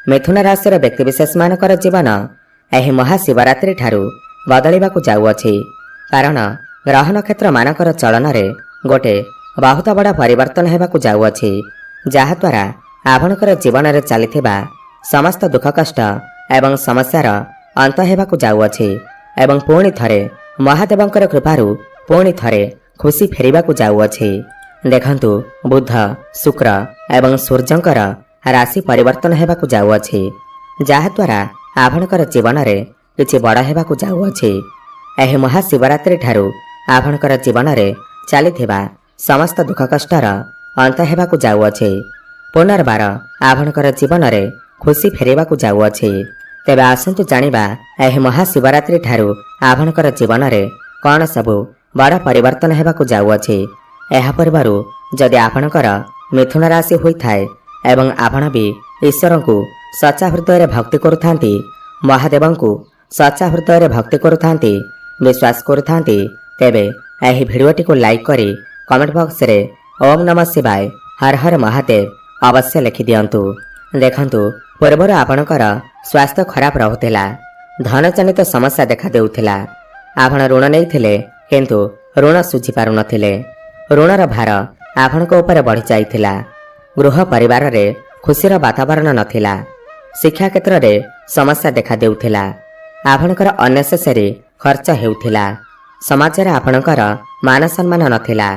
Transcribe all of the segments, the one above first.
मिथुन राशि व्यक्तिशेष मानकर जीवन यह महाशिवरात्रि ठारू बदलवाक जाऊँगी कारण ग्रह नक्षत्र मानकर चलन में गोटे बहुत बड़ा परिवर्तन होगा जाऊँगी जहाद्वारा आपणकर जीवन में चली समस्त दुख कष्ट एवं समस्यार अंत होगा जाऊँगी एवं पुणी थरे महादेवंकर कृपारू पुणी थरे खुशी फेरिबाकू जाऊँगी। देखंतु बुध शुक्र एवं सूर्यंकर राशि परिवर्तन होगा जाऊँगी जहाद्वारा आपणकर जीवन में किछि बड़ होगा जाऊँगी। यह महाशिवरात्रि ठारू आपणकर जीवन में चली समस्त दुख कष्टर अंत होगा जाऊँगी। पुनर्बार आपणकर जीवन में खुशी फेरिबाकू जाऊँगी। तेबे आसंतु जानिबा यह महाशिवरात्रि ठारू आपणकर जीवन में कौन सबु बड़ परिवर्तन होगा जाऊँगी। यह पूर्व जदि आपणकर मिथुन राशि होता है एवं आपण भी ईश्वर को सच्चा हृदय भक्ति करुथांती महादेव को सच्चा हृदय भक्ति करुथांती विश्वास करुथांती तेबे यह भिडियोटी को लाइक करी कमेंट बॉक्स रे ओम नमः शिवाय हर हर महादेव अवश्य लिखि दियंतु। देखंतु पूर्वर आपणकर स्वास्थ्य खराब रहुथिला धन जनित समस्या देखा देउथिला आपण ऋण नैथिले किंतु ऋण सुझी पारु नथिले ऋणर भार आपणक ऊपर बढ़ी जाइथिला गृह परिवार रे खुशीर वातावरण नथिला शिक्षा क्षेत्र रे समस्या देखा देउथिला आपणकर अनेसेसरी खर्च हेउथिला समाज रे आपणकर मान सम्मान नथिला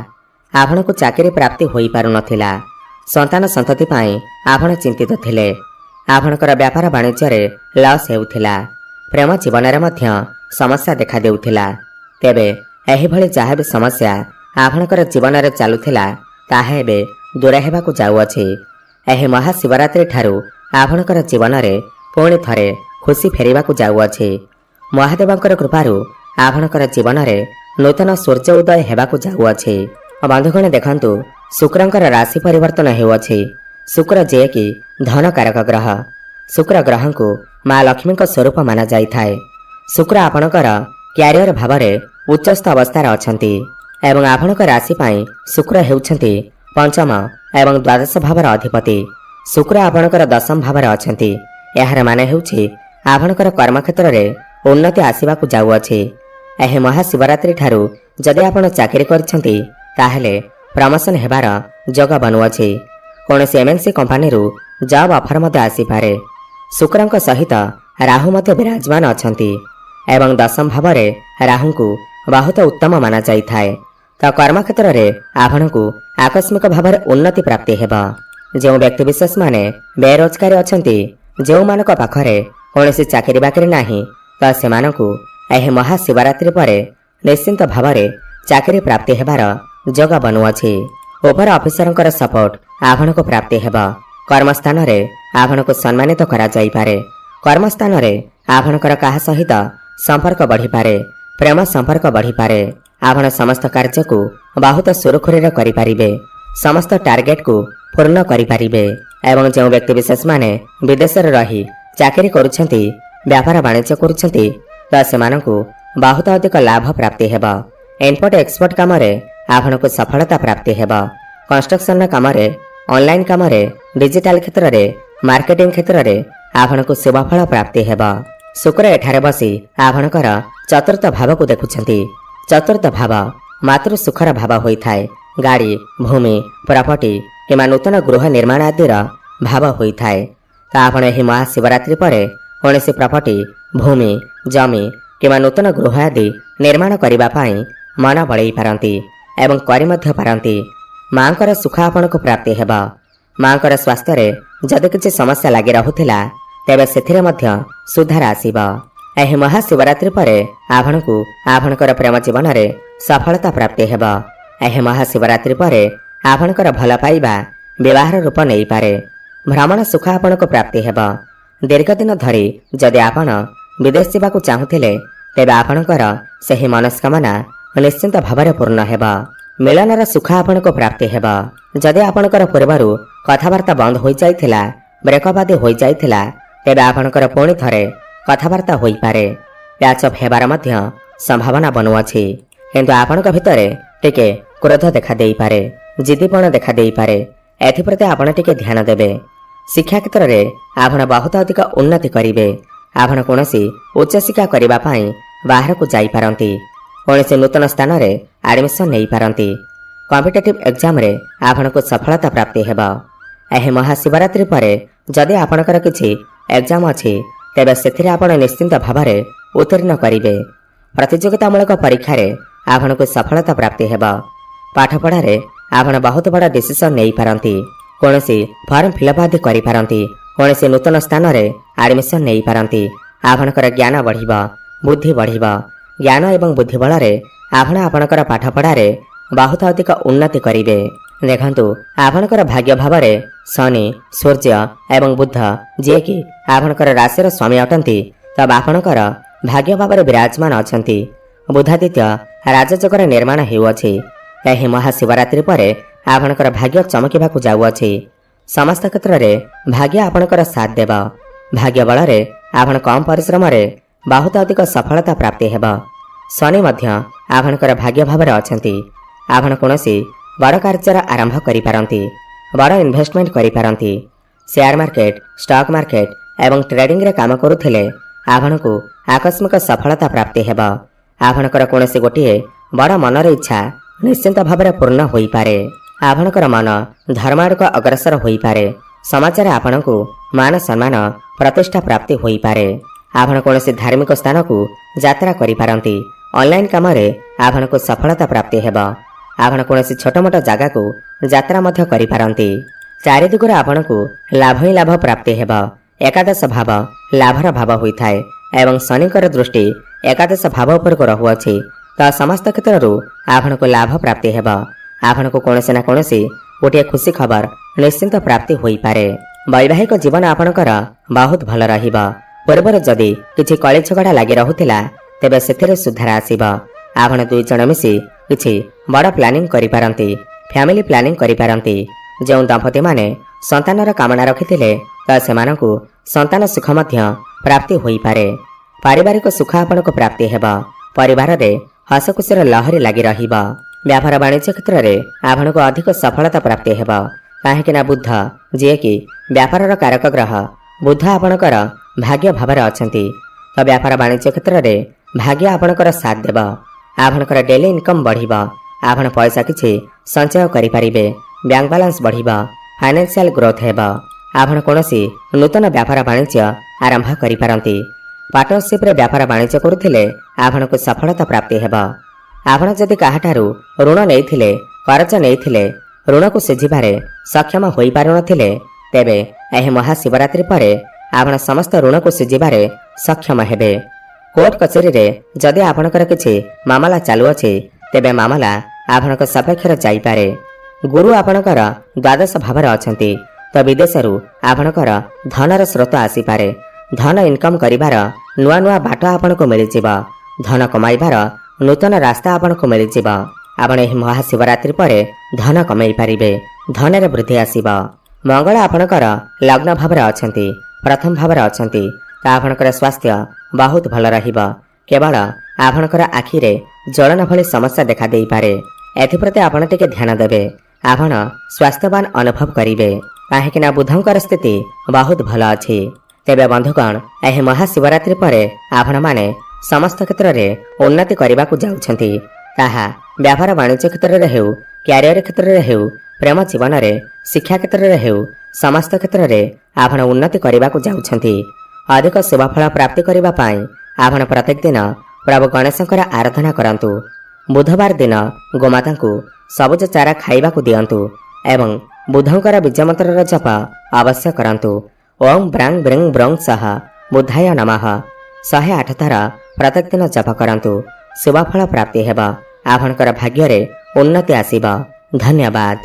आपणको चाकरी प्राप्ति होई पारु नथिला संतान संतति पाई आपण चिंतित थिले आपणकर व्यापार वाणिज्य रे लॉस हेउथिला प्रेम जीवन रे मध्य समस्या देखा देउथिला तेबे एही भली जहाँ भी समस्या आपणकर जीवन में चलुथिला ताहा एबे दूर हेबाकू जाऊँगी। यह महाशिवरात्रि ठारू आपणकर जीवन में पुणी थरे खुशी फेरिबाकू जाऊँगी। महादेवंकर कृपारू आपणकर जीवन में नूतन सूर्य उदय हेबाकू जाऊँगी। बंधुगण देखंतु शुक्रंकर राशि परिवर्तन हेउछि। शुक्र जे कि धन कारक ग्रह शुक्र ग्रह को माँ लक्ष्मी स्वरूप माना जाइथाए। शुक्र आपणकर क्यारियर भाव में उच्चस्थ अवस्थार अछंती एवं आपणक राशि पाई शुक्र हेउछंती पंचम एवं द्वादश भावर अधिपति। शुक्र आपणकर दशम भावर अछंती यार माने हेउछि आपणकर कर्मक्षेत्र रे उन्नति आसीबाकू जाऊँगी। यह महाशिवरात्रि ठारू जदि आपण चाकरी करछंती ताहेले प्रमोशन हेबार जग बनुअछि। कोनोसी एमएनसी कंपनी रु जॉब ऑफर मते आसीपारे। शुक्रंक सहित राहु मते विराजमान अछंती एवं दशम भाव में राहु को बहुत उत्तम माना जाइथाए तो कर्मक्षेत्र में आपण को आकस्मिक भाव में उन्नति प्राप्ति हेबा। जो व्यक्ति विशेष माने बेरोजगारी अछंती जो मानक पाखरे कोनोसी चाकरी बाकरी नाही तो सेमानकु यह महाशिवरात्रि पर निश्चिंत भाव में चाकरी प्राप्ति हेबार जग बनुअछि। ओवर ऑफिसरंकर सपोर्ट आपण को प्राप्ति हेबा। कर्मस्थान रे आपण को सम्मानित करा जाई पारे। कर्मस्थान रे आपणकर काहा सहित संपर्क बढ़ी पारे प्रेम संपर्क बढ़ी पारे। आपण समस्त कार्य को बहुत सुरखुरी करि पारिबे समस्त टार्गेट को पूर्ण करि पारिबे एवं जो व्यक्ति विशेष माने विदेश रे रही चाकरी करुछंती व्यापार वाणिज्य करुछंती तो सेमानकु बहुत अधिक लाभ प्राप्ति हेबा। इनपुट एक्सपोर्ट काम रे आपणको सफलता प्राप्ति हेबा। कंस्ट्रक्शन काम रे ऑनलाइन काम रे डिजिटल क्षेत्र रे मार्केटिंग क्षेत्र रे आपणको शुभफल प्राप्ति हेबा। शुक्र एठारे बसी आपणकर चतुर्थ भाव को देखुछंती। चतुर्थ भाव मातृ सुखर भाव होइथाए। गाड़ी भूमि प्रॉपर्टी किमा नूतन गृह निर्माण आदिर भाव होइथाए। तो आपण एही महाशिवरात्रि परे कोनोसी प्रॉपर्टी भूमि जमी किमा नूतन गृह आदि निर्माण करिबा पाई मन बळेई पारंती एवं करि मध्य पारंती। मांकर सुख आपणको प्राप्ति हेबा। मांकर स्वास्थ्य रे जदि किछि समस्या लागि रहुथिला तेबे सेथिरे मध्य सुधार आसीबा। एही महाशिवरात्रि परे आपणकु आपणकर प्रेम जीवन रे सफलता प्राप्ति हेबा। एही महाशिवरात्रि परे आपणकर भल पाइबा विवाह रूप नहीं पारे। भ्रमण सुख आपणको प्राप्ति हेबा। दीर्घ दिन धरी जदि आपण विदेश जावाकू चाहुथिले तेबे आपणकर सही मनस्कामना निश्चिंत भावरे पूर्ण हेबा। मिलनर सुख आपणको प्राप्ति हेबा। जदि आपणकर पूर्वरु कथावार्ता बंद होई जाइथिला ब्रेकअप आदि होई जाइथिला तेबे आपणकर पुणी थरे कथावार्ता होई पारे। प्याचअप हेबार मध्य संभावना बनुअछि किंतु आपणक भितरे टिके क्रोध देखा देई पारे जिद्दीपण देखा देई पारे। एथिप्रति आपण टिके ध्यान देबे। शिक्षा क्षेत्र में आपण बहुत अधिक उन्नति करेंगे। आपण कौन उच्चशिक्षा करने बाहर को जापारती, कौन नूतन स्थान में एडमिशन नहीं पारती, कॉम्पिटिटिव एग्जाम रे आपण को सफलता प्राप्ति हेबा। एही महाशिवरात्रि पर जदि आपणकर किछि एग्जाम अछि तेबे सेथिरे आपण निश्चिंत भावरे उत्तीर्ण करिवे। प्रतियोगितामूलक परीक्षा रे आपण को सफलता प्राप्ति हेबा। पाठ पढ़ा रे आपण बहुत बड़ा डिसीजन नहीं पारंती, कोनसी फॉर्म फिलअप आदि करि पारंती, कोनसी नूतन स्थान रे एडमिशन नहीं पारंती। आपणकर ज्ञान बढ़िबा, बुद्धि बढ़िबा। ज्ञान एवं बुद्धि बल रे आपण आपणकर पाठ पढ़ा रे बहुत अधिक उन्नति करिवे। देखंतु आपणकर भाग्य भाव रे शनि, सूर्य एवं बुध जे कि आपणकर राशि स्वामी अटंती, तब आपणकर भाग्य भाव रे विराजमान अछंती। बुधादित्य राजयोगर निर्माण हेउअछि। एही महाशिवरात्रि पर आपणकर भाग्य चमकिबाकु जाउअछि। समस्त क्षेत्र रे भाग्य आपणकर साथ देबा। भाग्य बल रे आपण कम परिश्रम रे बहुत अधिक सफलता प्राप्ति हेबा। शनि मध्य आपणकर भाग्य भाव रे अछंती। आपण कोनसी बड़ कार्य आरंभ करि पारंती, बड़ इन्वेस्टमेंट करि पारंती। शेयर मार्केट, स्टॉक मार्केट एवं ट्रेडिंग रे काम करुथिले आपणकु आकस्मिक सफलता प्राप्ति हेबा। आपणकर कोनसी गोटिए बड़ मनर इच्छा निश्चिंत भाव में पूर्ण होई पारे। आपणकर मन धर्म आड़क अग्रसर होई पारे। समाज रे आपणकु मान सम्मान प्रतिष्ठा प्राप्ति होई पारे। आपण कोनसी धार्मिक स्थान को यात्रा करि पारंती। ऑनलाइन काम रे आपणकु सफलता प्राप्ति हेबा। आपण कोनसी छोट मोट जगह को यात्रा मध्य करि पारंती। चारि दिगरे आपणकु लाभ ही लाभ प्राप्ति हेबा। एकादश भाव लाभर भाव होइथाय एवं शनिकर दृष्टि एकादश भाव उपर को रहुअछि, त समस्त क्षेत्रु आपणकु लाभ प्राप्ति हेबा। आपणकु कोनसी ना कोनसी गोटे खुशी खबर निश्चिंत प्राप्ति होई पारे। वैवाहिक जीवन आपणकर बहुत भल रहिबा। पूर्वर जदि किछि कଳି झगड़ा लागि रहुथिला तेबे सेथिरे सुधार आसीबा। आपण दुई जण मिसी किछि बड़ प्लानिंग करि पारंती, फैमिली प्लानिंग करि पारंती। जो दंपति माने संतानर कामना रखिथिले त सेमानकु संतान सुख मध्य प्राप्ति होई पारे। पारिवारिक सुख आपणको प्राप्ति हेबा। परिवार रे हसखुशीर लहरी लागि रहिबा। व्यापार वाणिज्य क्षेत्र रे आपणको अधिक सफलता प्राप्ति हेबा। काहेकि ना बुध जे कि व्यापारर कारक ग्रह, बुध आपणकर भाग्य भावरे अछंती, तो व्यापार वाणिज्य क्षेत्र रे भाग्य आपणकर साथ देबा। आपणकर डेली इनकम बढ़िबा। आपण पैसा किछि संचय करि पारिबे। बैंक बैलेंस बढ़िबा। फाइनेंशियल ग्रोथ हेबा। आपण कोनसी नूतन व्यापार वाणिज्य आरंभ करि पारंती। पार्टनरशिप रे व्यापार वाणिज्य करुथिले आपणको सफलता प्राप्ति हेबा। आपण जदि काहाठारु ऋण नेइथिले, कर्ज नेइथिले, ऋण को सुझिबारे सक्षम होई पारुनथिले तेबे एही महाशिवरात्रि परे आपण समस्त ऋण को सुझिबारे सक्षम हेबे। कोर्ट कचेरी रे जदि आपणकर किछि मामला चालू अछि तेबे मामला आपणक सपेक्षर जाई पारे। गुरु आपणकर द्वादश भावरे अछंती, तो विदेशरू आपणकर धनर स्रोत आसी पारे। धन इनकम करिवार नुआ नुआ बाट आपणको मिलि जिबा। धन कमाइबार नूतन रास्ता आपणको मिलि जिबा। आपण एही महाशिवरात्रि परे धन कमाई पारिबे। धनरे वृद्धि आसीबा। मंगल आपणकर लग्न भावरे अछंती, प्रथम भावरे अछंती, त आपणकर स्वास्थ्य बहुत भल रहिबा। केवल आपणकर आखिरे जलन भली समस्या देखा देई पारे। एथिप्रति आपण टिके ध्यान देबे। आपण स्वास्थ्यवान अनुभव करिवे, काहेकि ना बुधंकर स्थिति बहुत भल अछि। तेबे बंधुगण एही महाशिवरात्रि परे आपण माने समस्त क्षेत्र रे उन्नति करिबाकु जाउछंती। ताहा व्यापार वाणिज्य क्षेत्र रे हेउ, क्यारियर क्षेत्र रे हेउ, प्रेम जीवन रे, शिक्षा क्षेत्र रे हेउ, समस्त क्षेत्र रे आपण उन्नति करिबाकु जाउछंती। अधिक शुभफल प्राप्ति करिबा पाई आपण प्रत्येक दिन प्रभु गणेशंकर आराधना करंतु। बुधवार दिन गोमातांकु सबुज चारा खाइबाकु दियंतु एवं बुधंकर बीज मंत्रर जप अवश्य करंतु। ओम ब्रांग ब्रिंग ब्रंग सह बुधाय नमः 108 थर प्रत्येक दिन जप करंतु। शुभफल प्राप्ति हेबा। आपणकर भाग्य रे उन्नति आसीबा। धन्यवाद।